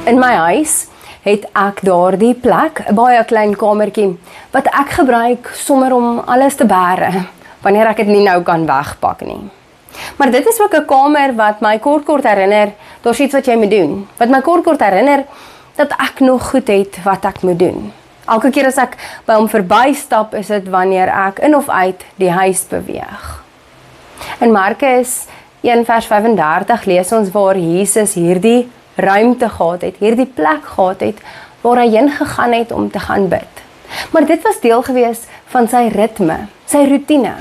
In my huis het ek daardie plek, 'n baie klein kamertjie, wat ek gebruik sommer om alles te bære, wanneer ek dit nie nou kan wegpak nie. Maar dit is ook 'n kamer wat my kort herinner, daar's iets wat jy moet doen, wat my kort herinner, dat ek nog goed het wat ek moet doen. Elke keer as ek by hom verbystap, is dit wanneer ek in of uit die huis beweeg. In Markus 1:35 lees ons waar Jesus hierdie ruimte gehad het, hierdie plek gehad het, waar hy heen gegaan het om te gaan bid. Maar dit was deel gewees van sy ritme, sy roetine,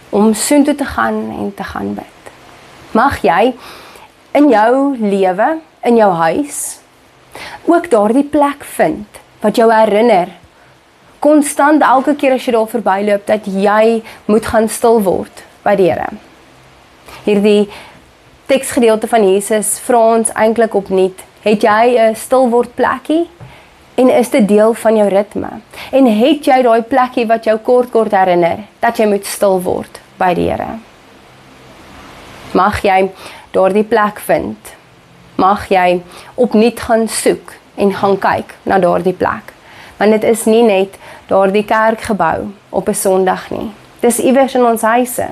om soontoe te gaan en te gaan bid. Mag jy in jou lewe, in jou huis, ook daardie plek vind, wat jou herinner, konstant elke keer as jy daar verbyloop, dat jy moet gaan stil word by die Here. Hierdie teksgedeelte van Jesus vra ons eintlik opnuut, het jy 'n stilword plekkie? En is dit deel van jou ritme? En het jy daai plekkie wat jou kort herinner, dat jy moet stil word by die Here? Mag jy daardie plek vind? Mag jy opnuut gaan soek en gaan kyk na daardie plek? Want dit is nie net daardie kerkgebou op 'n Sondag nie. Dis iewers in ons huise,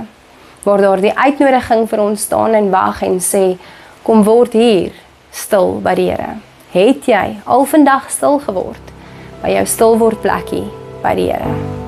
waar daar die uitnodiging vir ons staan en wag en sê, kom word hier stil by die Here. Het jy al vandag stil geword by jou stilword plekkie by die Here?